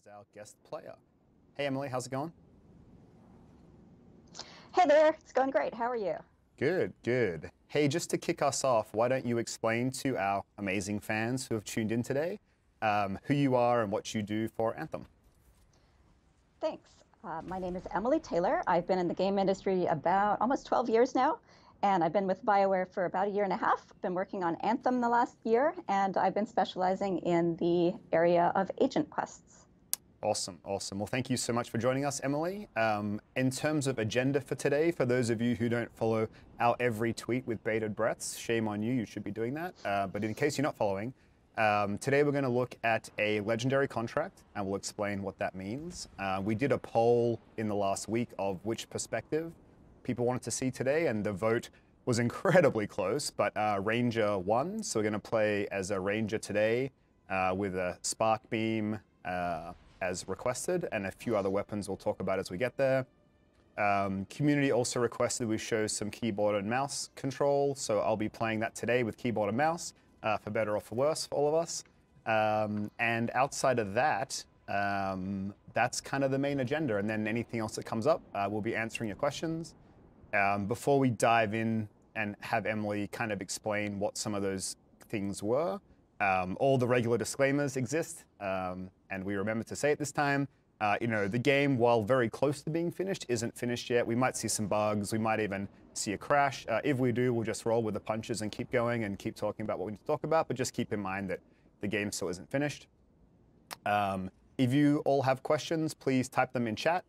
as our guest player. Hey Emily, how's it going? Hey there, it's going great. How are you? Good, good. Hey, just to kick us off, why don't you explain to our amazing fans who have tuned in today who you are and what you do for Anthem? Thanks. My name is Emily Taylor. I've been in the game industry about almost 12 years now, and I've been with BioWare for about a year and a half. I've been working on Anthem the last year, and I've been specializing in the area of agent quests. Awesome, awesome. Well, thank you so much for joining us, Emily. In terms of agenda for today, for those of you who don't follow our every tweet with bated breaths, shame on you, you should be doing that. But in case you're not following, today we're going to look at a legendary contract, and we'll explain what that means. We did a poll in the last week of which perspective people wanted to see today, and the vote was incredibly close, but Ranger won. So we're going to play as a Ranger today with a Spark Beam, as requested, and a few other weapons we'll talk about as we get there. Community also requested we show some keyboard and mouse control, so I'll be playing that today with keyboard and mouse, for better or for worse for all of us. And outside of that, that's kind of the main agenda, and then anything else that comes up, we'll be answering your questions. Before we dive in and have Emily kind of explain what some of those things were, all the regular disclaimers exist, and we remember to say it this time. You know, the game, while very close to being finished, isn't finished yet. We might see some bugs. We might even see a crash. If we do, we'll just roll with the punches and keep going and keep talking about what we need to talk about, but just keep in mind that the game still isn't finished. If you all have questions, please type them in chat.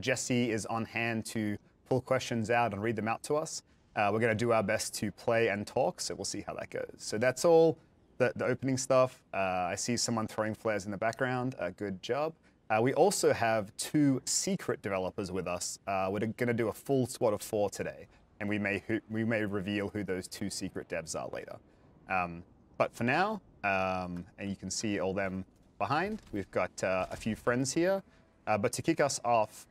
Jesse is on hand to pull questions out and read them out to us. We're going to do our best to play and talk, so we'll see how that goes. So that's all the opening stuff. I see someone throwing flares in the background. Good job. We also have two secret developers with us. We're going to do a full squad of 4 today, and we may reveal who those two secret devs are later. But for now, and you can see all them behind, we've got a few friends here. But to kick us off,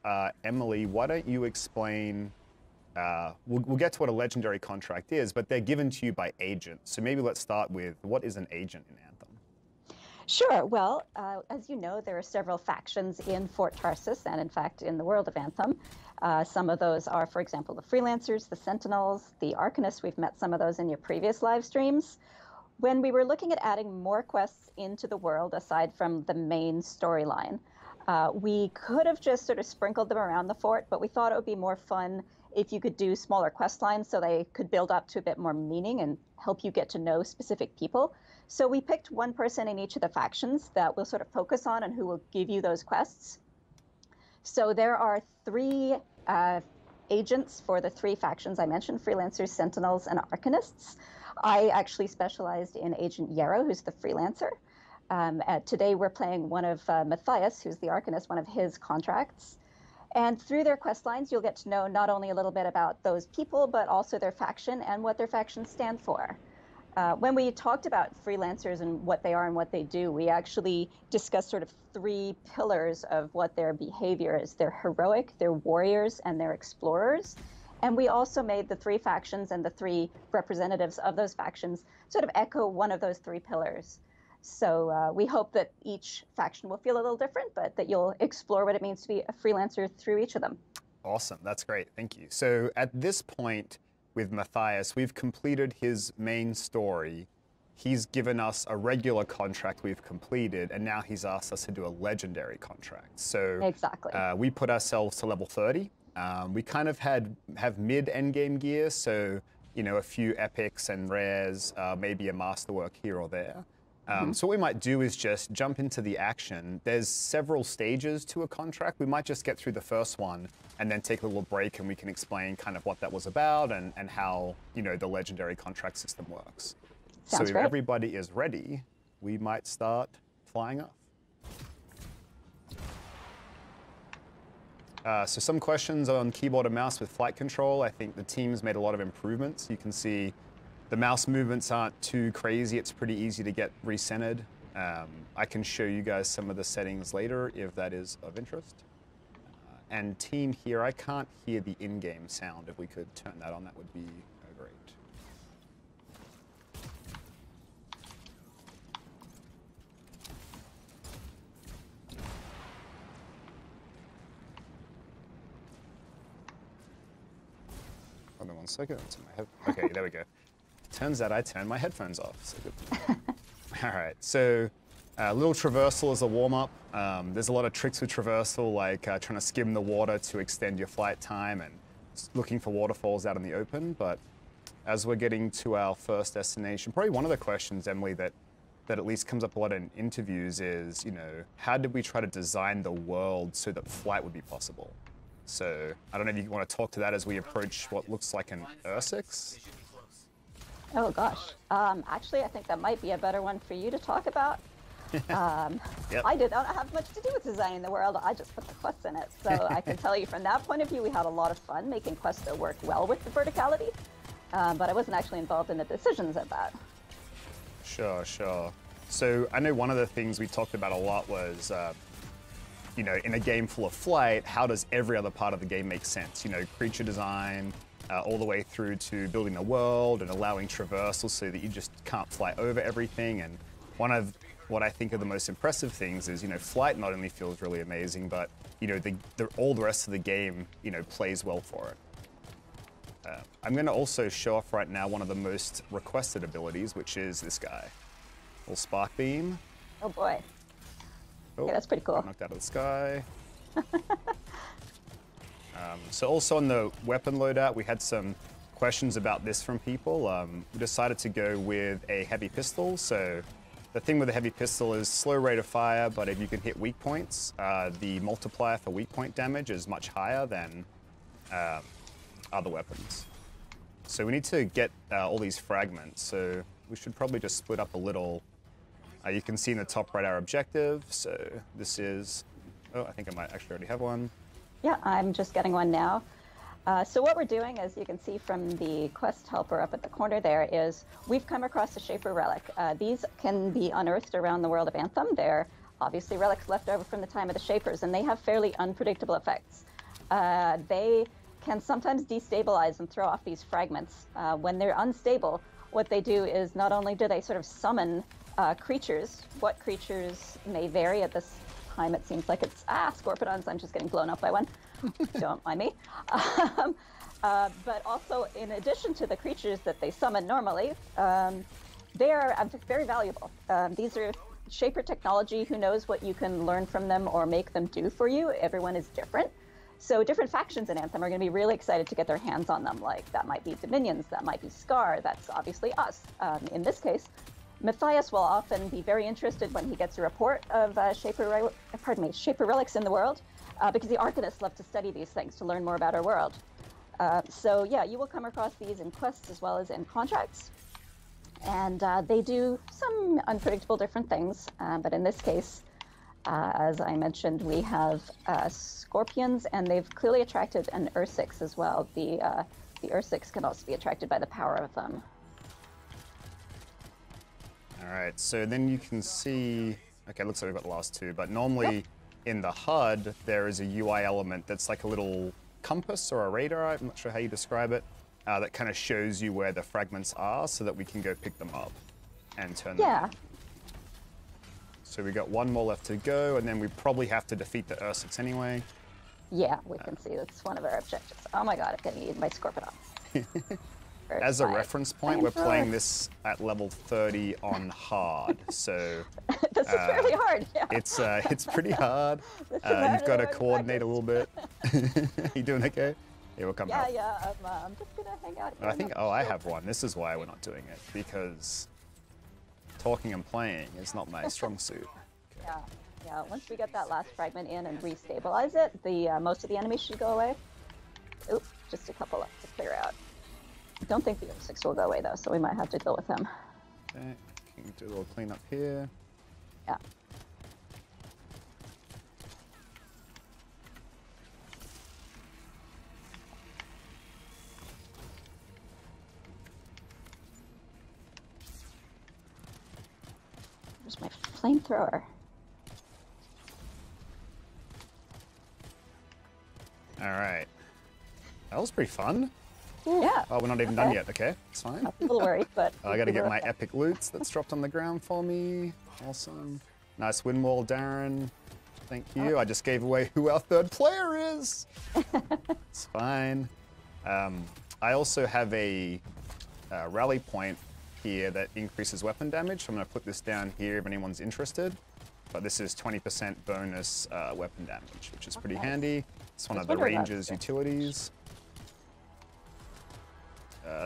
Emily, why don't you explain? We'll get to what a legendary contract is, but they're given to you by agents. So maybe let's start with, what is an agent in Anthem? Sure. Well, as you know, there are several factions in Fort Tarsis, and in fact, in the world of Anthem. Some of those are, for example, the Freelancers, the Sentinels, the Arcanists. We've met some of those in your previous live streams. When we were looking at adding more quests into the world, aside from the main storyline, we could have just sort of sprinkled them around the fort, but we thought it would be more fun if you could do smaller quest lines so they could build up to a bit more meaning and help you get to know specific people. So we picked one person in each of the factions that we'll sort of focus on and who will give you those quests. So there are 3 agents for the 3 factions I mentioned: Freelancers, Sentinels, and Arcanists. I actually specialized in Agent Yarrow, who's the Freelancer. Today we're playing one of Matthias, who's the Arcanist, one of his contracts. And through their quest lines, you'll get to know not only a little bit about those people, but also their faction and what their factions stand for. When we talked about freelancers and what they are and what they do, we actually discussed sort of 3 pillars of what their behavior is. They're heroic, they're warriors, and they're explorers. And we also made the 3 factions and the 3 representatives of those factions sort of echo one of those 3 pillars. So we hope that each faction will feel a little different, but that you'll explore what it means to be a freelancer through each of them. Awesome. That's great. Thank you. So at this point with Matthias, we've completed his main story. He's given us a regular contract we've completed, and now he's asked us to do a legendary contract. So exactly. We put ourselves to level 30. We kind of have mid-endgame gear, so you know, a few epics and rares, maybe a masterwork here or there. So what we might do is just jump into the action. There's several stages to a contract. We might just get through the first one and then take a little break, and we can explain kind of what that was about and how, you know, the legendary contract system works. Sounds so great. If everybody is ready, we might start flying off. So some questions on keyboard and mouse with flight control. I think the team's made a lot of improvements. You can see the mouse movements aren't too crazy. It's pretty easy to get recentered. I can show you guys some of the settings later if that is of interest. And team here, I can't hear the in-game sound. If we could turn that on, that would be great. Hold on one second. Okay, there we go. Turns out I turned my headphones off. So good. All right, so a little traversal as a warm-up. There's a lot of tricks with traversal, like trying to skim the water to extend your flight time and looking for waterfalls out in the open. But as we're getting to our first destination, probably one of the questions, Emily, that at least comes up a lot in interviews is, you know, how did we try to design the world so that flight would be possible? So I don't know if you want to talk to that as we approach what looks like an Ursix. Oh gosh, actually I think that might be a better one for you to talk about. Yep. I did not have much to do with designing the world, I just put the quests in it. So I can tell you from that point of view, we had a lot of fun making quests that worked well with the verticality, but I wasn't actually involved in the decisions of that. Sure, sure. So I know one of the things we talked about a lot was, you know, in a game full of flight, how does every other part of the game make sense? You know, creature design, all the way through to building a world and allowing traversal so that you just can't fly over everything. And one of what I think are the most impressive things is, you know, flight not only feels really amazing, but, you know, all the rest of the game, you know, plays well for it. I'm going to also show off right now one of the most requested abilities, which is this guy. Little spark beam. Oh boy. Oh, Yeah, that's pretty cool. Knocked out of the sky. So also on the weapon loadout, we had some questions about this from people. We decided to go with a heavy pistol. So the thing with a heavy pistol is slow rate of fire, but if you can hit weak points, the multiplier for weak point damage is much higher than other weapons. So we need to get all these fragments. So we should probably just split up a little. You can see in the top right our objective. So this is, oh, I think I might actually already have one. Yeah, I'm just getting one now. So what we're doing, as you can see from the quest helper up at the corner there, is we've come across a Shafer Relic. These can be unearthed around the world of Anthem. They're obviously relics left over from the time of the Shapers, and they have fairly unpredictable effects. They can sometimes destabilize and throw off these fragments. When they're unstable, what they do is not only do they sort of summon creatures, what creatures may vary at this time. It seems like it's, Scorpidons, I'm just getting blown up by one. Don't mind me. But also, in addition to the creatures that they summon normally, they are very valuable. These are Shaper technology. Who knows what you can learn from them or make them do for you? Everyone is different. So different factions in Anthem are going to be really excited to get their hands on them. Like, that might be Dominions, that might be Scar, that's obviously us. In this case, Matthias will often be very interested when he gets a report of Shaper relics in the world, because the Arcanists love to study these things to learn more about our world. So yeah, you will come across these in quests as well as in contracts. And they do some unpredictable different things, but in this case, as I mentioned, we have scorpions, and they've clearly attracted an Ursix as well. The Ursix can also be attracted by the power of them. All right, so then you can see, okay, it looks like we've got the last two, but normally in the HUD, there is a UI element that's like a little compass or a radar, I'm not sure how you describe it, that kind of shows you where the fragments are so that we can go pick them up and turn them in. So we got one more left to go, and then we probably have to defeat the Ursix anyway. Yeah, we can see that's one of our objectives. Oh my god, I'm getting eaten by Scorpidon. As a reference point, we're playing this at level 30 on hard, so this is fairly hard. Yeah. It's pretty hard. You've got to coordinate a little bit. You doing okay? Yeah, we'll come help. Yeah. I'm just gonna hang out here. I think. Oh, I have one. This is why we're not doing it, because talking and playing is not my strong suit. Okay. Yeah. Once we get that last fragment in and restabilize it, the most of the enemies should go away. Oop, just a couple left to clear out. I don't think the Ursix will go away though, so we might have to deal with him. Okay, can do a little cleanup here. Yeah. There's my flamethrower. All right. That was pretty fun. Yeah. Oh, we're not even done yet. Okay, it's fine. I'm a little worried, but... I gotta get my epic loots that's dropped on the ground for me. Awesome. Nice wind wall, Darren. Thank you. I just gave away who our third player is. It's fine. I also have a rally point here that increases weapon damage. So I'm going to put this down here if anyone's interested. But this is 20% bonus weapon damage, which is pretty handy. It's one of the ranger's utilities.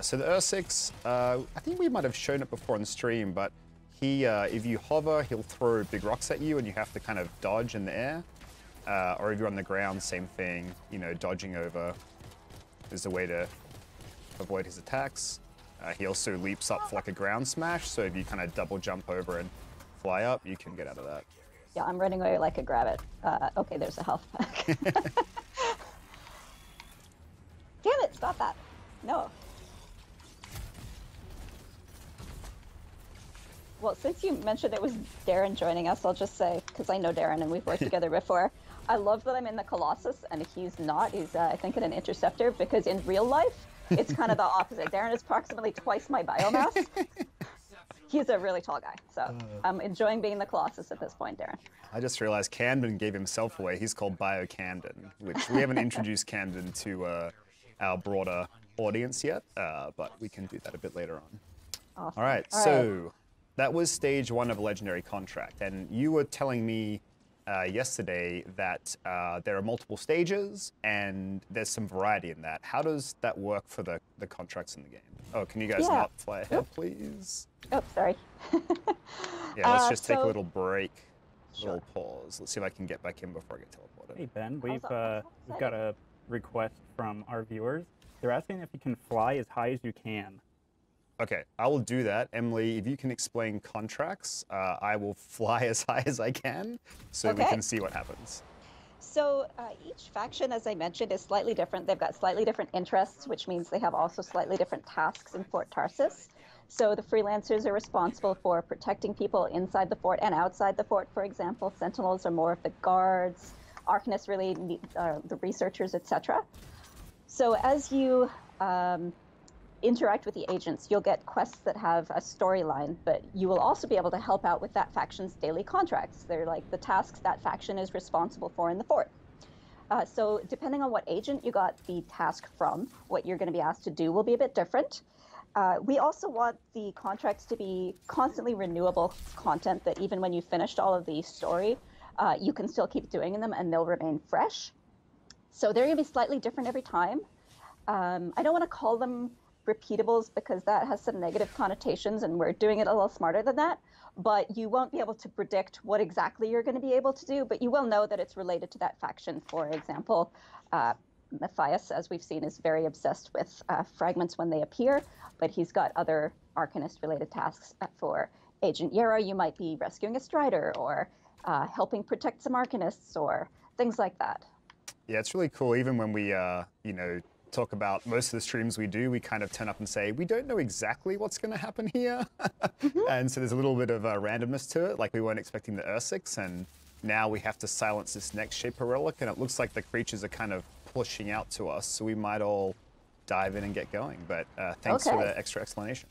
So the Ursix, I think we might have shown it before on stream, but he, if you hover, he'll throw big rocks at you and you have to kind of dodge in the air. Or if you're on the ground, same thing, you know, dodging over is the way to avoid his attacks. He also leaps up for like a ground smash, so if you kind of double jump over and fly up, you can get out of that. Yeah, I'm running away like a rabbit. Okay, there's a health pack. Damn it, stop that. No. Well, since you mentioned it was Darren joining us, I'll just say, because I know Darren and we've worked together before, I love that I'm in the Colossus and he's not. He's, I think, in an Interceptor, because in real life, it's kind of the opposite. Darren is approximately twice my biomass. He's a really tall guy, so I'm enjoying being the Colossus at this point, Darren. I just realized Camden gave himself away. He's called BioCamden, which we haven't introduced Camden to our broader audience yet, but we can do that a bit later on. Awesome. All right, so that was stage 1 of a legendary contract, and you were telling me yesterday that there are multiple stages and there's some variety in that. How does that work for the contracts in the game? Oh, can you guys not fly ahead, please? Oh, sorry. Yeah, let's just take a little break, little pause. Let's see if I can get back in before I get teleported. Hey Ben, we've got a request from our viewers. They're asking if you can fly as high as you can. Okay, I will do that. Emily, if you can explain contracts, I will fly as high as I can so we can see what happens. So each faction, as I mentioned, is slightly different. They've got slightly different interests, which means they have also slightly different tasks in Fort Tarsis. So the Freelancers are responsible for protecting people inside the fort and outside the fort, for example. Sentinels are more of the guards. Arcanists really need the researchers, etc. So as you interact with the agents, you'll get quests that have a storyline, but you will also be able to help out with that faction's daily contracts. They're like the tasks that faction is responsible for in the fort. So depending on what agent you got the task from, what you're going to be asked to do will be a bit different. We also want the contracts to be constantly renewable content, that even when you finished all of the story, you can still keep doing them and they'll remain fresh. So they're going to be slightly different every time. I don't want to call them repeatables because that has some negative connotations and we're doing it a little smarter than that, but you won't be able to predict what exactly you're going to be able to do, but you will know that it's related to that faction. For example, Matthias, as we've seen, is very obsessed with fragments when they appear, but he's got other Arcanist related tasks. For Agent Yara, you might be rescuing a Strider or helping protect some Arcanists or things like that. Yeah, it's really cool. Even when we, you know, talk about most of the streams we do, we kind of turn up and say, we don't know exactly what's going to happen here. And so there's a little bit of randomness to it, like we weren't expecting the Ursix, and now we have to silence this next Shaper Relic, and it looks like the creatures are kind of pushing out to us, so we might all dive in and get going. But thanks for the extra explanation.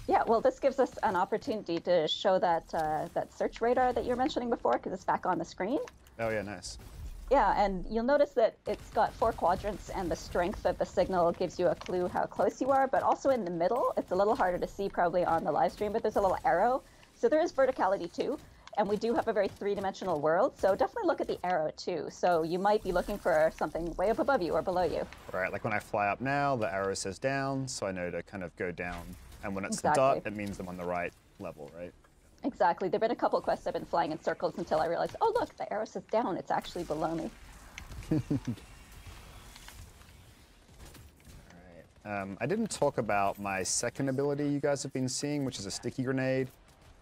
Yeah, well, this gives us an opportunity to show that that search radar that you were mentioning before, because it's back on the screen. Oh yeah, nice. Yeah, and you'll notice that it's got 4 quadrants, and the strength of the signal gives you a clue how close you are, but also in the middle, it's a little harder to see probably on the live stream, but there's a little arrow. So there is verticality too, and we do have a very 3-dimensional world, so definitely look at the arrow too. So you might be looking for something way up above you or below you. Right, like when I fly up now, the arrow says down, so I know to kind of go down. And when it's the dot, it means I'm on the right level, right? Exactly. There have been a couple of quests I've been flying in circles until I realized, oh look, the arrow says down, it's actually below me. Alright. I didn't talk about my second ability you guys have been seeing, which is a sticky grenade.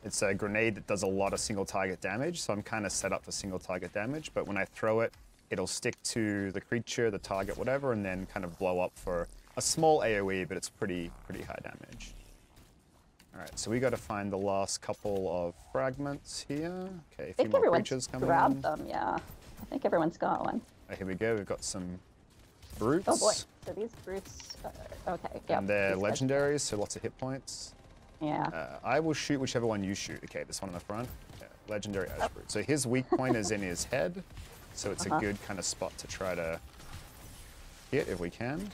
It's a grenade that does a lot of single target damage, so I'm kind of set up for single target damage, but when I throw it, it'll stick to the creature, the target, whatever, and then kind of blow up for a small AoE, but it's pretty high damage. Alright, so we got to find the last couple of fragments here. Okay, a few more creatures coming in. I think everyone's grabbed them, yeah. I think everyone's got one. Oh, here we go, we've got some brutes. Oh boy, so these brutes, okay, yeah. And they're legendaries, so lots of hit points. Yeah. I will shoot whichever one you shoot. Okay, this one in the front. Yeah, legendary Ash Brute. So his weak point is in his head, so it's a good kind of spot to try to hit if we can.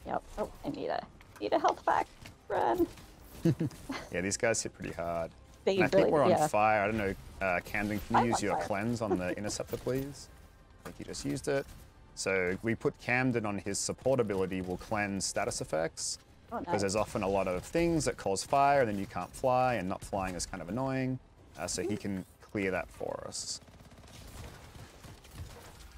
Yep. Oh, I need a health pack. Run. Yeah, these guys hit pretty hard. They And I think really, we're on yeah. fire. I don't know, Camden, can you I'm use on your fire. cleanse on the Interceptor, please? I think you just used it. So we put Camden on his support ability, will cleanse status effects. Oh, Because nice. there's often a lot of things that cause fire, and then you can't fly, and not flying is kind of annoying. So he can clear that for us.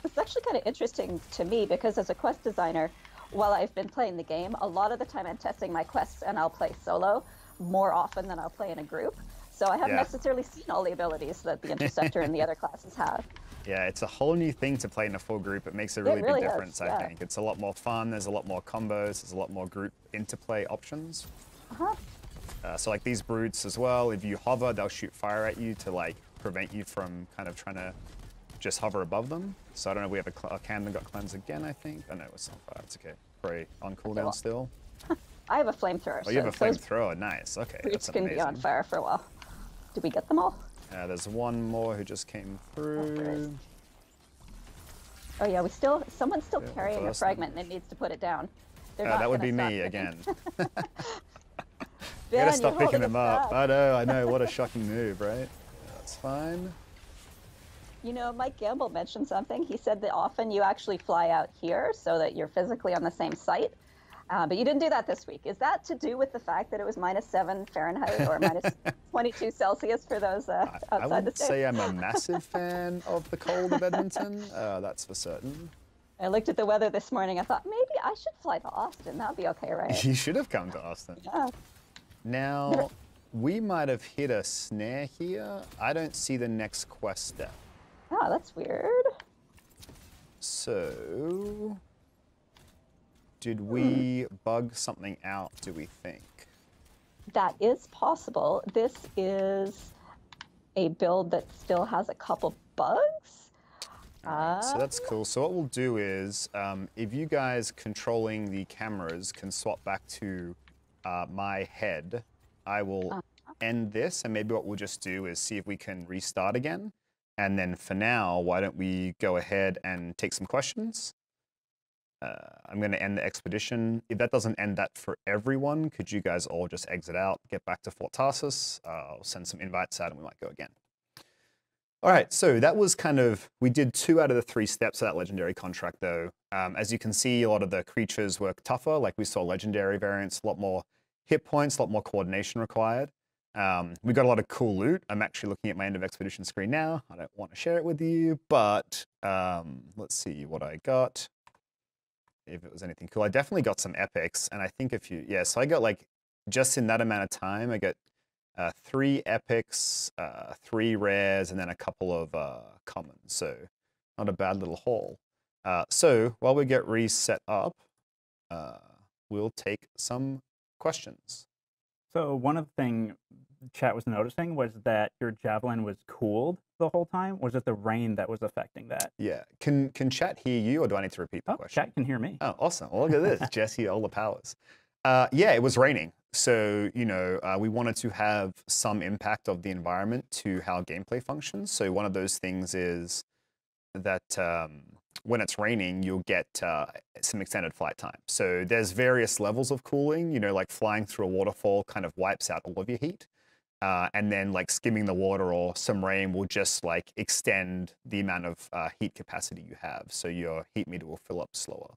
It's actually kind of interesting to me because as a quest designer, while I've been playing the game, a lot of the time I'm testing my quests and I'll play solo more often than I'll play in a group. So I haven't Yeah. necessarily seen all the abilities that the Interceptor and the other classes have. Yeah, it's a whole new thing to play in a full group. It makes a really really big is, difference, yeah. I think. It's a lot more fun, there's a lot more combos, there's a lot more group interplay options. Uh-huh. So like these brutes as well, if you hover, they'll shoot fire at you to like prevent you from kind of trying to just hover above them. So I don't know, we have a Camden got cleanse again, I think. Oh no, it's on fire, it's okay. Probably on cooldown well, still. I have a flamethrower. Oh, you have a so those flamethrower, nice, okay, brutes that's can be on amazing. fire for a while. Did we get them all? There's one more who just came there is. through. Oh yeah, someone's still Yeah, carrying a first fragment and it needs to put it down. They're not That would gonna be stop me getting- again. Ben, Gotta stop you're picking holding them us up. back. I know, what a shocking move, right? That's fine. You know, Mike Gamble mentioned something. He said that often you actually fly out here so that you're physically on the same site. But you didn't do that this week. Is that to do with the fact that it was -7 Fahrenheit or -22 Celsius for those I outside the wouldn't States? say I'm a massive fan of the cold of Edmonton, that's for certain. I looked at the weather this morning. I thought, maybe I should fly to Austin. That'd be okay, right? You should have come to Austin. Yeah. Now, we might have hit a snare here. I don't see the next quest step. Oh, that's weird. So, did we bug something out, do we think? That is possible. This is a build that still has a couple bugs. So that's cool. So what we'll do is, if you guys controlling the cameras can swap back to my head, I will end this, and maybe what we'll just do is see if we can restart again. And then for now, why don't we go ahead and take some questions? I'm going to end the expedition. If that doesn't end that for everyone, could you guys all just exit out, get back to Fort Tarsis? I'll send some invites out and we might go again. All right, so that was kind of, we did 2 out of the 3 steps of that legendary contract though. As you can see, a lot of the creatures were tougher, like we saw legendary variants, a lot more hit points, a lot more coordination required. We got a lot of cool loot. I'm actually looking at my end of expedition screen now. I don't want to share it with you, but let's see what I got. If it was anything cool. I definitely got some epics, and I think so I got like, just in that amount of time, I got 3 epics, 3 rares, and then a couple of commons. So not a bad little haul. So while we get reset up, we'll take some questions. So one of the things chat was noticing was that your Javelin was cooled the whole time. Was it the rain that was affecting that? Yeah. Can chat hear you, or do I need to repeat the question? Chat can hear me. Oh, awesome. Well, look at this. Jesse, all the powers. Yeah, it was raining. So, we wanted to have some impact of the environment to how gameplay functions. So one of those things is that when it's raining, you'll get some extended flight time. So there's various levels of cooling, like flying through a waterfall kind of wipes out all of your heat. And then like skimming the water or some rain will just like extend the amount of heat capacity you have. So your heat meter will fill up slower.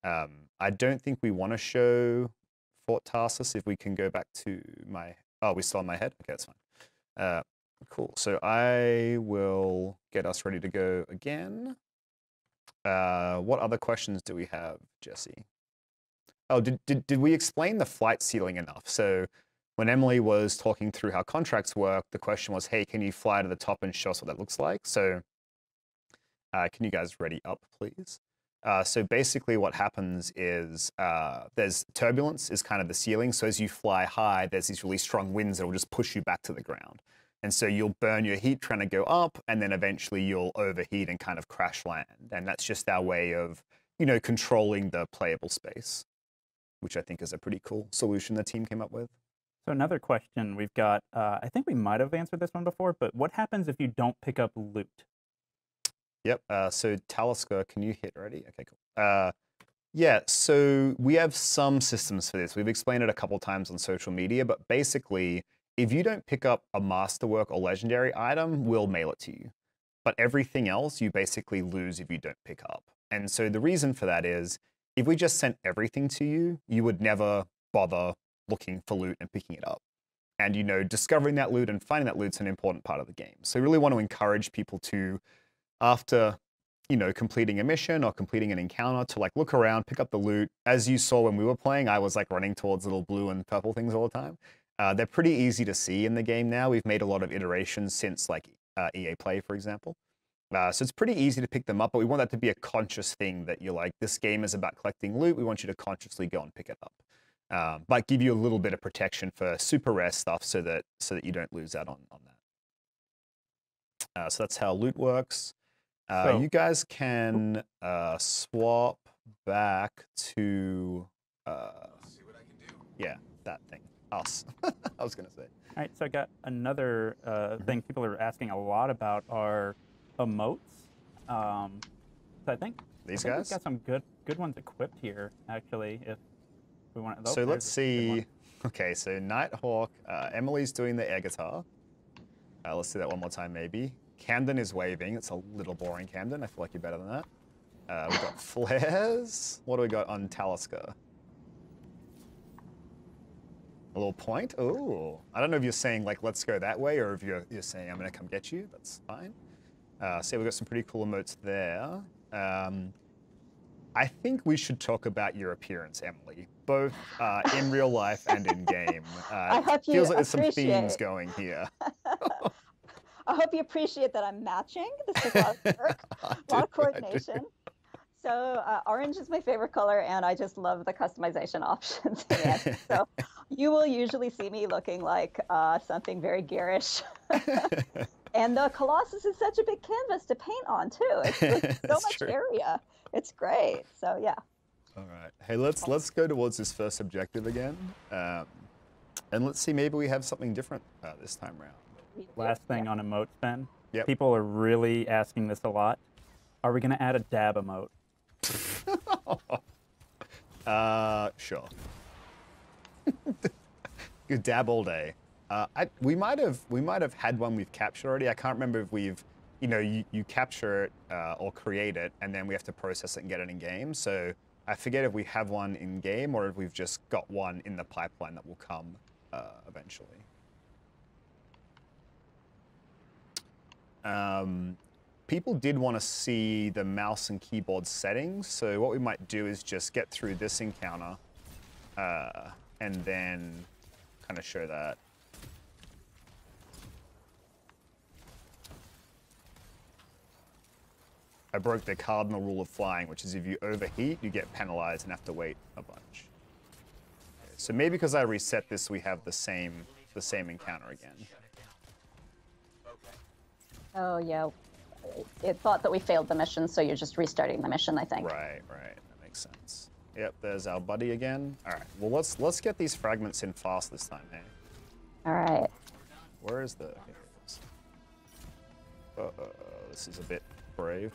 I don't think we want to show Fort Tarsis. If we can go back to my, we still on my head? Okay, that's fine. Cool, so I will get us ready to go again. What other questions do we have, Jesse? Oh, did we explain the flight ceiling enough? So when Emily was talking through how contracts work, the question was, hey, can you fly to the top and show us what that looks like? So can you guys ready up, please? So basically what happens is there's turbulence is kind of the ceiling. So as you fly high, there's these really strong winds that will just push you back to the ground. And so you'll burn your heat trying to go up, and then eventually you'll overheat and kind of crash land. And that's just our way of, controlling the playable space, which I think is a pretty cool solution the team came up with. So another question we've got, I think we might have answered this one before, but what happens if you don't pick up loot? Yep, so Talisker, can you hit already? Okay, cool. Yeah, so we have some systems for this. We've explained it a couple times on social media, but basically, if you don't pick up a masterwork or legendary item, we'll mail it to you. But everything else, you basically lose if you don't pick up. And so the reason for that is, if we just sent everything to you, you would never bother looking for loot and picking it up. And, you know, discovering that loot and finding that loot's an important part of the game. So we really want to encourage people to, after, you know, completing a mission or completing an encounter, to like look around, pick up the loot. As you saw when we were playing, I was like running towards little blue and purple things all the time. They're pretty easy to see in the game now. We've made a lot of iterations since like EA Play, for example. So it's pretty easy to pick them up, but we want that to be a conscious thing that you're like, this game is about collecting loot. We want you to consciously go and pick it up. But give you a little bit of protection for super rare stuff so that you don't lose out on that. So that's how loot works. You guys can swap back to see what I can do. Yeah, that thing. Us. I was gonna say. All right, so I got another thing people are asking a lot about are emotes. So I think These we've guys? got some good ones equipped here, actually. If we want. So let's see. Okay, so Nighthawk. Emily's doing the air guitar. Let's do that one more time, maybe. Camden is waving. It's a little boring, Camden. I feel like you're better than that. We've got flares. What do we got on Talisker? A little point. Ooh. I don't know if you're saying, like, let's go that way, or if you're saying, I'm going to come get you. That's fine. So we've got some pretty cool emotes there. I think we should talk about your appearance, Emily, both in real life and in game. I hope you feels like there's some appreciate. themes going here. I hope you appreciate that I'm matching. This is a lot of work, a lot of coordination. So orange is my favorite color, and I just love the customization options in it. So you will usually see me looking like something very garish. And the Colossus is such a big canvas to paint on, too. It's so much area. It's great. So, yeah. All right. Hey, let's go towards this first objective again. And let's see, maybe we have something different this time around. Last thing on emotes, Ben. Yep. People are really asking this a lot. Are we going to add a dab emote? Sure. Good dab all day. We might have had one we've captured already. I can't remember if we've, you capture it or create it, and then we have to process it and get it in game. So I forget if we have one in game or if we've just got one in the pipeline that will come eventually. People did want to see the mouse and keyboard settings, so what we might do is just get through this encounter and then kind of show that. I broke the cardinal rule of flying, which is if you overheat, you get penalized and have to wait a bunch. Okay, so maybe because I reset this, we have the same encounter again. Oh, yeah. It thought that we failed the mission, so you're just restarting the mission, I think. Right. That makes sense. Yep, there's our buddy again. All right, well, let's get these fragments in fast this time, hey? All right. Where is the... Here it is. This is a bit brave.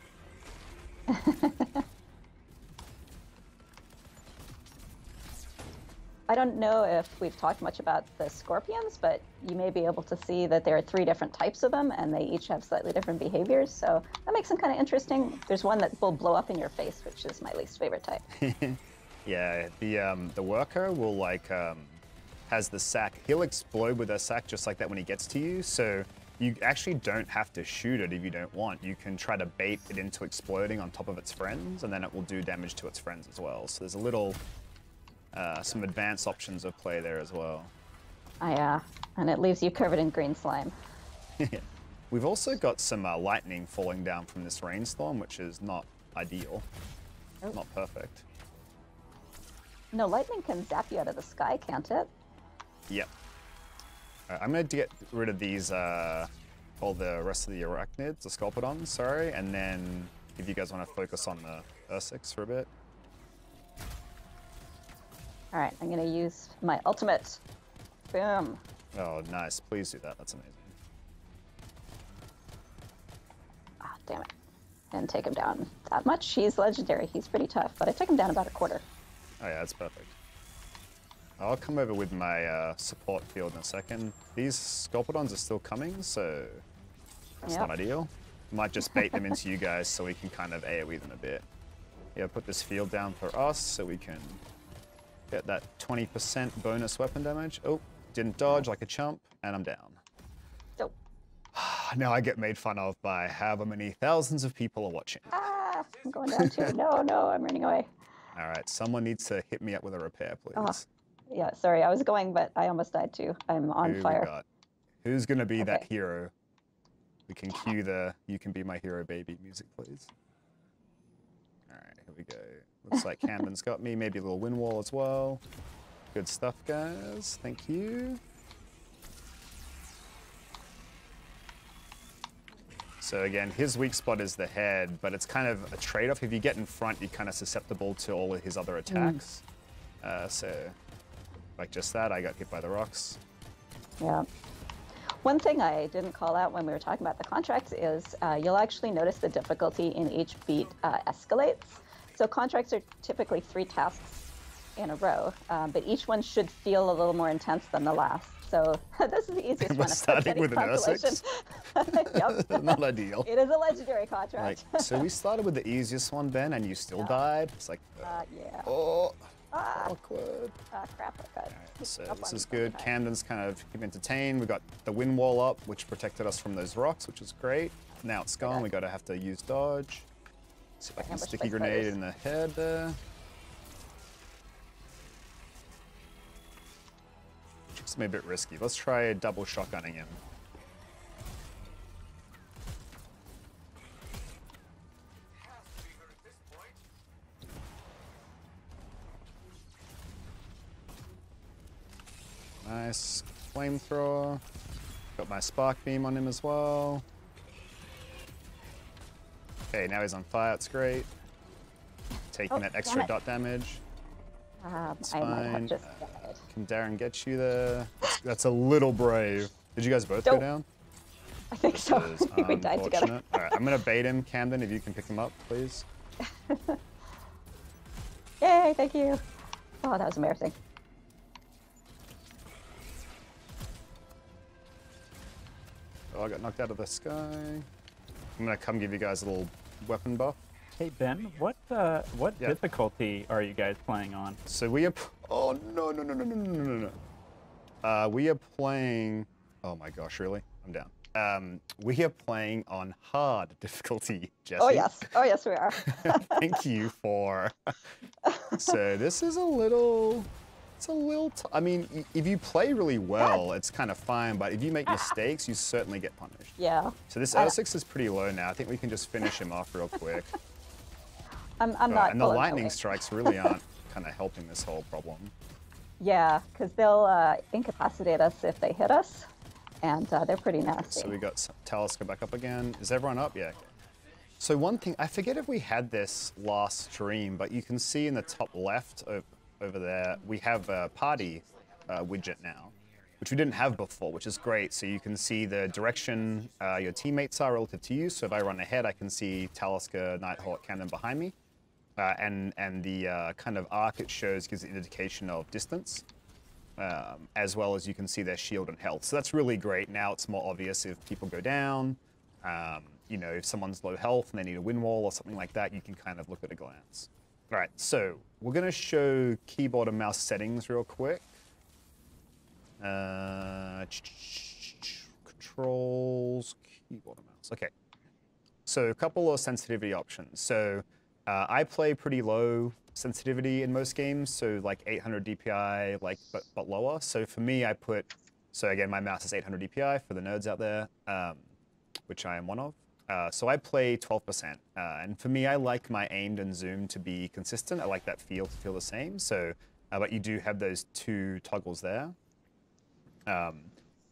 I don't know if we've talked much about the scorpions, but you may be able to see that there are 3 different types of them, and they each have slightly different behaviors, so that makes them kind of interesting. There's one that will blow up in your face, which is my least favorite type. Yeah, the worker will, like, has the sack. He'll explode with a sack just like that when he gets to you, so you actually don't have to shoot it if you don't want. You can try to bait it into exploding on top of its friends, and then it will do damage to its friends as well. So there's a little... some advanced options of play there as well. Yeah, and it leaves you covered in green slime. We've also got some lightning falling down from this rainstorm, which is not ideal. Oh. Not perfect. No, lightning can zap you out of the sky, can't it? Yep. I'm going to get rid of these, all the rest of the arachnids, the sculpidons, sorry, and then if you guys want to focus on the Ursics for a bit. All right, I'm going to use my ultimate. Boom. Oh, nice. Please do that. That's amazing. Ah, damn it. and take him down that much. He's legendary. He's pretty tough, but I took him down about a quarter. Oh yeah, that's perfect. I'll come over with my support field in a second. These Sculpidons are still coming, so that's not ideal. Might just bait them into you guys so we can kind of AoE them a bit. Yeah, put this field down for us so we can get that 20% bonus weapon damage. Oh, didn't dodge like a chump, and I'm down. Dope. Now I get made fun of by however many thousands of people are watching. Ah, I'm going down too. No, no, I'm running away. All right, someone needs to hit me up with a repair, please. Oh, yeah, sorry, I was going, but I almost died too. I'm on fire. Who's gonna be that hero? We can cue the "You Can Be My Hero, Baby" music, please. All right, here we go. Looks like Camden's got me. Maybe a little wind wall as well. Good stuff, guys. Thank you. So again, his weak spot is the head, but it's kind of a trade-off. If you get in front, you're kind of susceptible to all of his other attacks. So, like just that, I got hit by the rocks. Yeah. One thing I didn't call out when we were talking about the contracts is you'll actually notice the difficulty in each beat escalates. So contracts are typically 3 tasks in a row, but each one should feel a little more intense than the last. So this is the easiest one. Starting with an consolation. Yep. Not ideal. It is a legendary contract. Like, so we started with the easiest one, Ben, and you still died? It's like, yeah. oh, awkward. Crap, I got So this is good. Camden's kind of keep entertained. We got the wind wall up, which protected us from those rocks, which is great. Now it's gone. We got to have to use dodge. See if I can sticky grenade in the head there. It's a bit risky. Let's try double shotgunning him. Nice flamethrower. Got my spark beam on him as well. Okay, now he's on fire. It's great. Taking that extra dot damage. It's I might have fine. just died. Can Darren get you there? That's a little brave. Did you guys both go down? I think so. I think we died together. All right, I'm gonna bait him, Camden. If you can pick him up, please. Yay! Thank you. Oh, that was embarrassing. Oh, I got knocked out of the sky. I'm gonna come give you guys a little weapon buff. Hey Ben, what difficulty are you guys playing on? So we are. Oh no. We are playing. Oh my gosh, really? I'm down. We are playing on hard difficulty, Jesse. Oh yes we are. Thank you for. So this is a little. I mean, if you play really well, it's kind of fine. But if you make mistakes, you certainly get punished. Yeah. So this O6 is pretty low now. I think we can just finish him off real quick. I'm not. And the lightning strikes really aren't kind of helping this whole problem. Yeah, because they'll incapacitate us if they hit us, and they're pretty nasty. So we got Talisker back up again. Is everyone up? Yeah. Okay. So one thing, I forget if we had this last stream, but you can see in the top left over there, we have a party widget now, which we didn't have before, which is great. So you can see the direction your teammates are relative to you. So if I run ahead, I can see Talisker, Nighthawk, Camden behind me. And the kind of arc it shows gives an indication of distance, as well as you can see their shield and health. So that's really great. Now it's more obvious if people go down, you know, if someone's low health and they need a wind wall or something like that, you can kind of look at a glance. All right, so we're going to show keyboard and mouse settings real quick. Controls, keyboard and mouse. Okay, so a couple of sensitivity options. So I play pretty low sensitivity in most games, so like 800 DPI, like but lower. So for me, so again, my mouse is 800 DPI for the nerds out there, which I am one of. So I play 12%, and for me, I like my aimed and zoom to be consistent. I like that feel to feel the same. So, but you do have those 2 toggles there.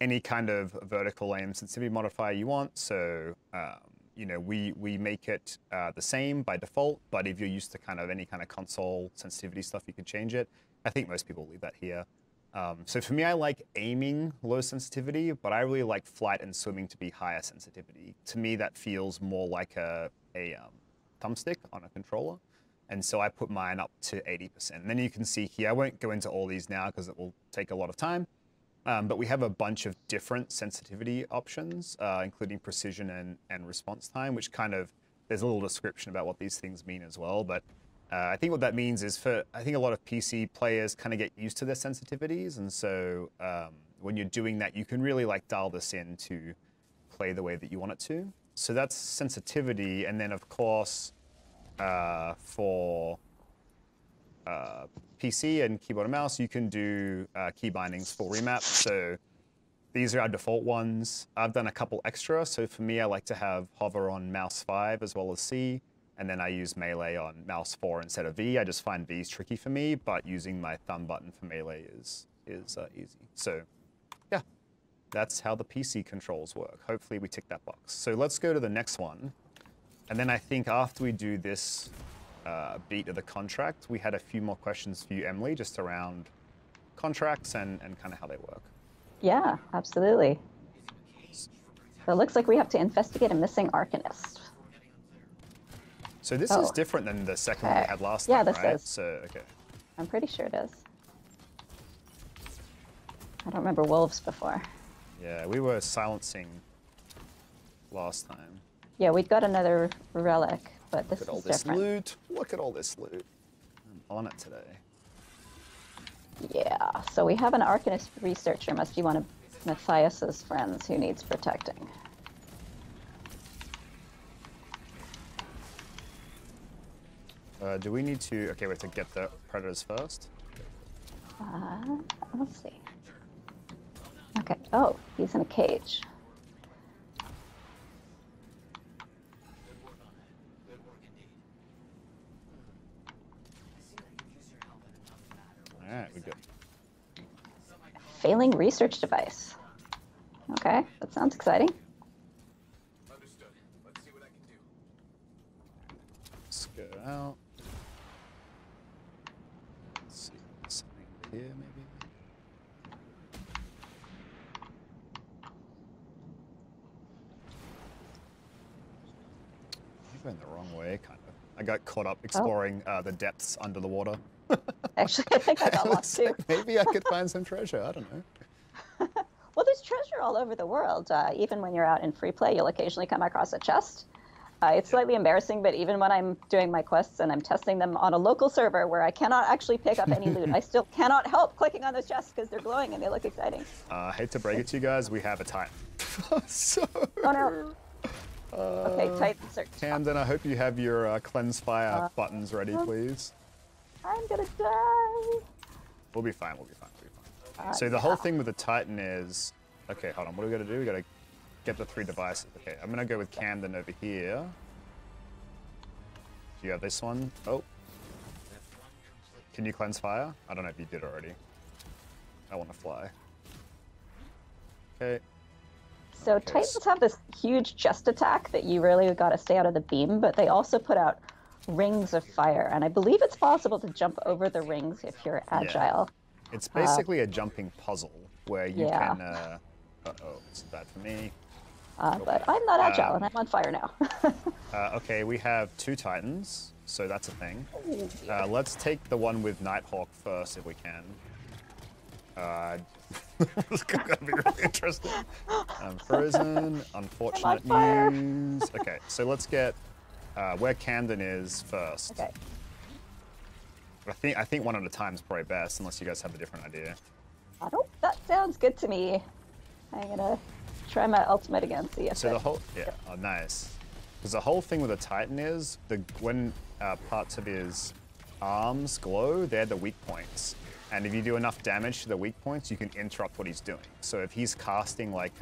Any kind of vertical aim sensitivity modifier you want. So, you know, we make it the same by default, but if you're used to kind of any kind of console sensitivity stuff, you could change it. I think most people leave that here. So for me, I like aiming low sensitivity, but I really like flight and swimming to be higher sensitivity. To me, that feels more like a a thumbstick on a controller. And so I put mine up to 80%. And then you can see here, I won't go into all these now because it will take a lot of time. But we have a bunch of different sensitivity options, including precision and response time, which kind of, there's a little description about what these things mean as well. But I think what that means is I think a lot of PC players kind of get used to their sensitivities. And so when you're doing that, you can really like dial this in to play the way that you want it to. So that's sensitivity. And then of course, for PC and keyboard and mouse, you can do key bindings for remap. So these are our default ones. I've done a couple extra. So for me, I like to have hover on mouse 5 as well as C. And then I use melee on mouse 4 instead of V. I just find V is tricky for me, but using my thumb button for melee is easy. So yeah, that's how the PC controls work. Hopefully we tick that box. So let's go to the next one. And then I think after we do this beat of the contract, we had a few more questions for you, Emily, just around contracts and kind of how they work. Yeah, absolutely. So it looks like we have to investigate a missing Arcanist. So this is different than the second one we had last time, yeah, this right? is. So, okay. I'm pretty sure it is. I don't remember wolves before. Yeah, we were silencing last time. Yeah, we've got another relic, but this is different. Look at all this loot. Look at all this loot. I'm on it today. Yeah, so we have an Arcanist researcher, must be one of Matthias's friends who needs protecting. Do we need to... Okay, we have to get the predators first. Let's see. Okay, oh, he's in a cage. Alright, we're good. Failing research device. Okay, that sounds exciting. Understood. Let's see what I can do. Let's go out. Let's see, something here maybe. I'm going the wrong way, kind of. I got caught up exploring the depths under the water. Actually, I think I got lost too. Maybe I could find some treasure. I don't know. Well, there's treasure all over the world. Even when you're out in free play, you'll occasionally come across a chest. It's slightly embarrassing, but even when I'm doing my quests and I'm testing them on a local server where I cannot actually pick up any loot, I still cannot help clicking on those chests because they're glowing and they look exciting. I hate to break it to you guys, we have a Titan. So... Oh no. Okay, Titan search. Camden, I hope you have your cleanse fire buttons ready, please. I'm gonna die. We'll be fine, we'll be fine, we'll be fine. So the whole thing with the Titan is... Okay, hold on, what do we gotta do? We gotta get the 3 devices. Okay, I'm gonna go with Camden over here. Do you have this one? Oh. Can you cleanse fire? I don't know if you did already. I want to fly. Okay. So Titans have this huge chest attack that you really gotta stay out of the beam, but they also put out rings of fire, and I believe it's possible to jump over the rings if you're agile. Yeah. It's basically a jumping puzzle where you can... uh-oh, this is bad for me. But I'm not agile, and I'm on fire now. Okay, we have 2 Titans, so that's a thing. Let's take the one with Nighthawk first, if we can. This is gonna be really interesting. I'm frozen. Unfortunate news. Okay, so let's get where Camden is first. Okay. I think one at a time is probably best, unless you guys have a different idea. That sounds good to me. I'm gonna try my ultimate again. See if so the whole nice. Because the whole thing with the Titan is when parts of his arms glow, they're the weak points. And if you do enough damage to the weak points, you can interrupt what he's doing. So if he's casting like,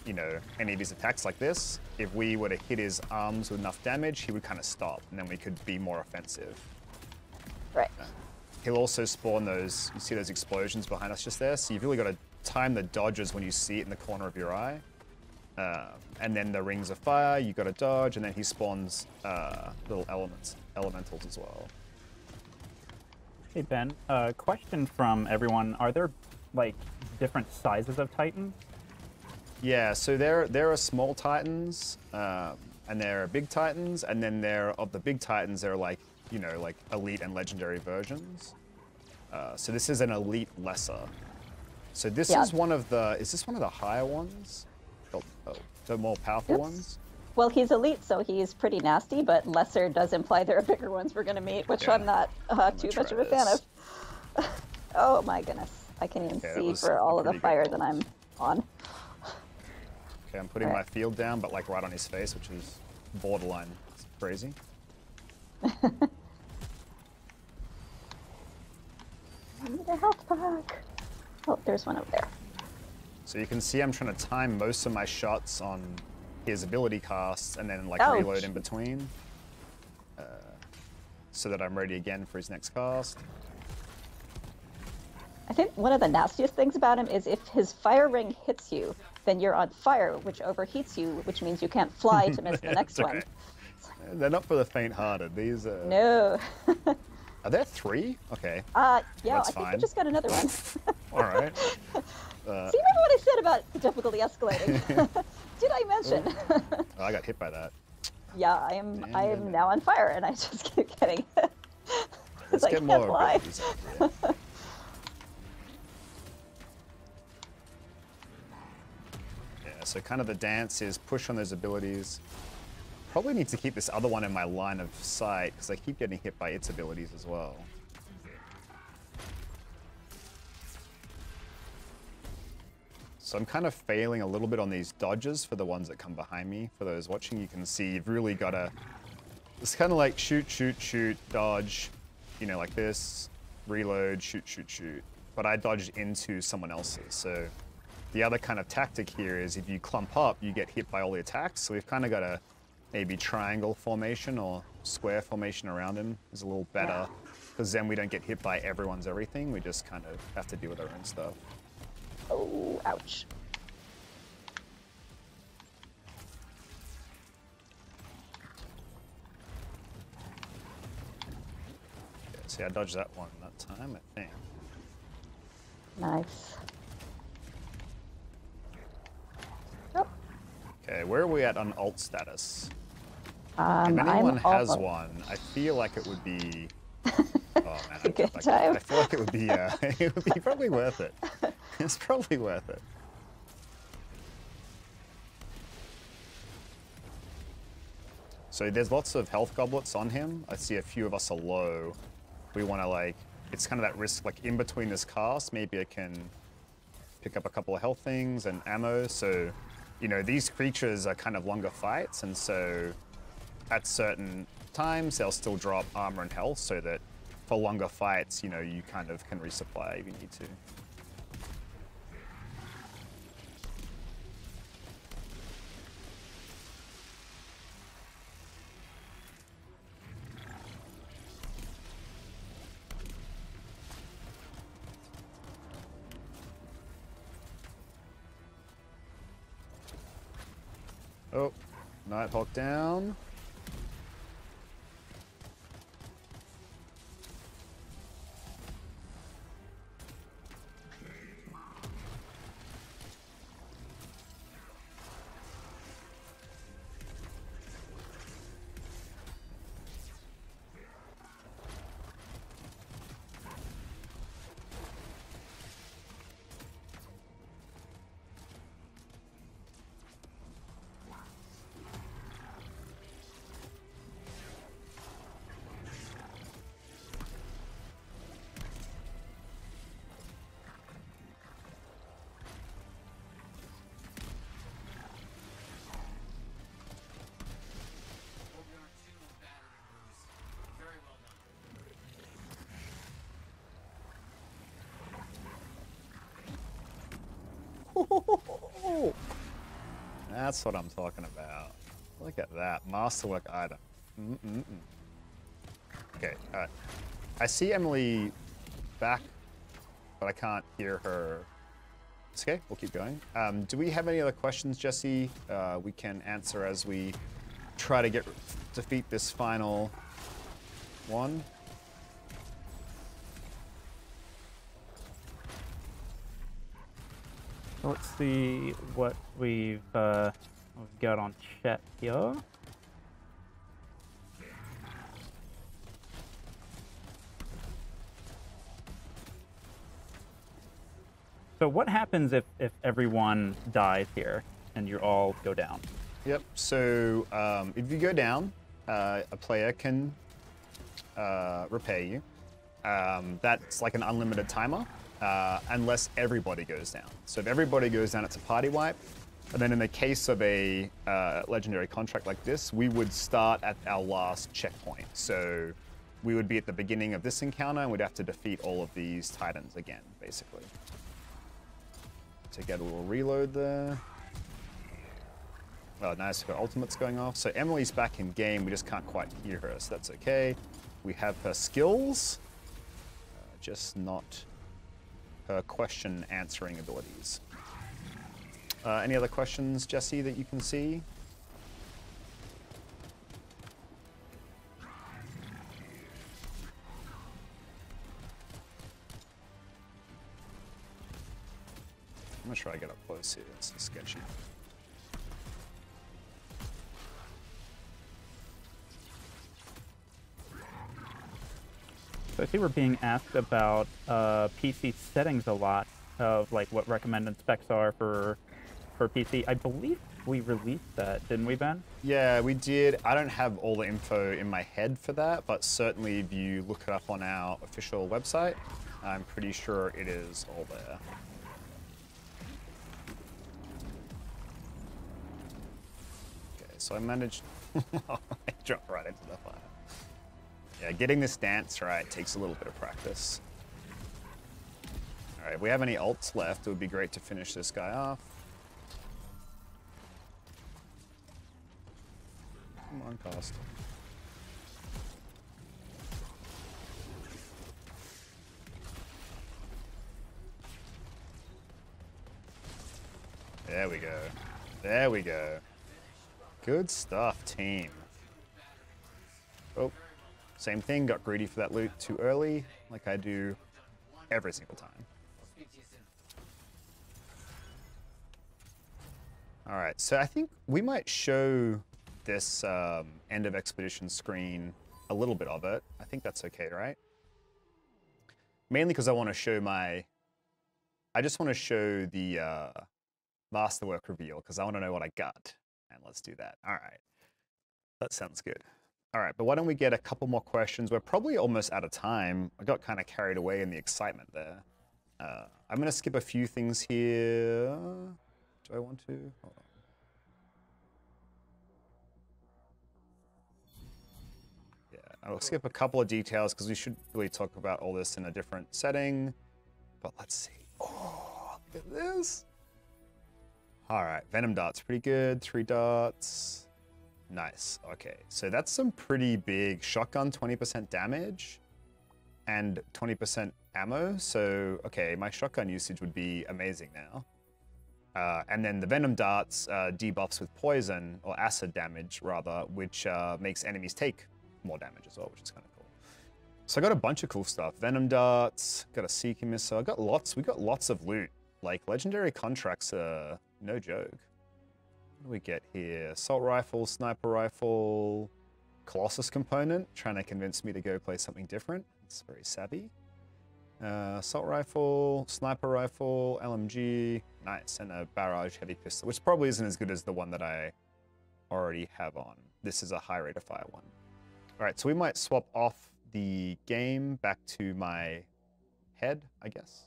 any of his attacks like this, if we were to hit his arms with enough damage, he would kind of stop, and then we could be more offensive. Right. He'll also spawn those, you see those explosions behind us just there? So you've really got to time the dodges when you see it in the corner of your eye. And then the rings of fire, you got to dodge, and then he spawns little elementals as well. Hey Ben, question from everyone. Are there like different sizes of Titan? Yeah, so there are small Titans. I and there are big titans, and then of the big titans, there are like, you know, like elite and legendary versions. So this is an elite lesser. So this is one of the, is this one of the higher ones? Oh, the more powerful ones? Well, he's elite, so he's pretty nasty, but lesser does imply there are bigger ones we're going to meet, which I'm not too much of a fan of. Oh my goodness. I can even see for all of the fire that I'm on. Okay, I'm putting my field down, but like right on his face, which is borderline crazy. I need a health pack. Oh, there's one over there. So you can see I'm trying to time most of my shots on his ability casts and then like reload in between. So that I'm ready again for his next cast. I think one of the nastiest things about him is if his fire ring hits you, then you're on fire, which overheats you, which means you can't fly to miss the next one. They're not for the faint-hearted. These are... No. Are there 3? Okay. Yeah, that's I think fine. we just got another one. All right. See, remember what I said about the difficulty escalating? Did I mention? Oh, I got hit by that. Yeah, I am now on fire, and I just keep getting hit. Let's get more abilities up here. So kind of the dance is push on those abilities. Probably need to keep this other one in my line of sight because I keep getting hit by its abilities as well. So I'm kind of failing a little bit on these dodges for the ones that come behind me. For those watching, you can see you've really got to... It's kind of like shoot, shoot, shoot, dodge, you know, like this, reload, shoot, shoot, shoot. But I dodged into someone else's, so... The other kind of tactic here is if you clump up, you get hit by all the attacks. So we've kind of got a maybe triangle formation or square formation around him is a little better because then we don't get hit by everyone's everything. We just kind of have to deal with our own stuff. Oh, ouch. Okay, see, I dodged that one that time, I think. Nice. Okay, where are we at on alt status? If anyone has one, I feel like it would be... Oh man, I feel like it would be, it would be probably worth it. It's probably worth it. So there's lots of health goblets on him. I see a few of us are low. We want to like, it's kind of that risk, like in between this cast, maybe I can pick up a couple of health things and ammo, so... You know, these creatures are kind of longer fights, and so at certain times they'll still drop armor and health so that for longer fights, you know, you kind of can resupply if you need to. Oh, Nighthawk down. That's what I'm talking about. Look at that. Masterwork item. Okay, alright. I see Emily back, but I can't hear her. It's okay, we'll keep going. Do we have any other questions, Jesse? We can answer as we try to defeat this final one. Let's see what we've got on chat here. So what happens if everyone dies here and you all go down? Yep. So if you go down, a player can repair you. That's like an unlimited timer, unless everybody goes down. So if everybody goes down, it's a party wipe. And then in the case of a legendary contract like this, we would start at our last checkpoint. So we would be at the beginning of this encounter, and we'd have to defeat all of these titans again, basically. To get a little reload there. Oh, nice, her ultimate's going off. So Emily's back in game, we just can't quite hear her, so that's okay. We have her skills, just not her question answering abilities. Any other questions, Jesse, that you can see? I'm gonna try to get up close here, it's sketchy. So I see we're being asked about PC settings a lot, of like what recommended specs are for PC. I believe we released that, didn't we, Ben? Yeah, we did. I don't have all the info in my head for that, but certainly if you look it up on our official website, I'm pretty sure it is all there. Okay, so I managed... I dropped right into the fire. Yeah, getting this dance right takes a little bit of practice. All right, if we have any ults left, it would be great to finish this guy off. Come on, cost. There we go. There we go. Good stuff, team. Oh, same thing. Got greedy for that loot too early, like I do every single time. All right, so I think we might show this end of expedition screen, a little bit of it. I think that's okay, right? Mainly because I want to show I just want to show the masterwork reveal because I want to know what I got. And let's do that. All right, that sounds good. All right, but why don't we get a couple more questions? We're probably almost out of time. I got kind of carried away in the excitement there. I'm going to skip a few things here. Do I want to? Hold on. Yeah, I'll skip a couple of details because we should really talk about all this in a different setting. But let's see. Oh, look at this. All right, Venom Dart's pretty good. 3 dots. Nice. Okay, so that's some pretty big shotgun, 20% damage and 20% ammo. So, okay, my shotgun usage would be amazing now. And then the Venom Darts debuffs with poison, or acid damage rather, which makes enemies take more damage as well, which is kind of cool. So I got a bunch of cool stuff. Venom Darts, got a Seeker Missile, we got lots of loot. Like, legendary contracts are no joke. What do we get here? Assault Rifle, Sniper Rifle, Colossus component, trying to convince me to go play something different. It's very savvy. Assault Rifle, Sniper Rifle, LMG, nice, and a Barrage Heavy Pistol, which probably isn't as good as the one that I already have on. This is a high rate of fire one. All right, so we might swap off the game back to my head, I guess,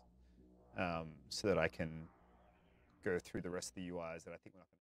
so that I can go through the rest of the UIs that I think we're not going to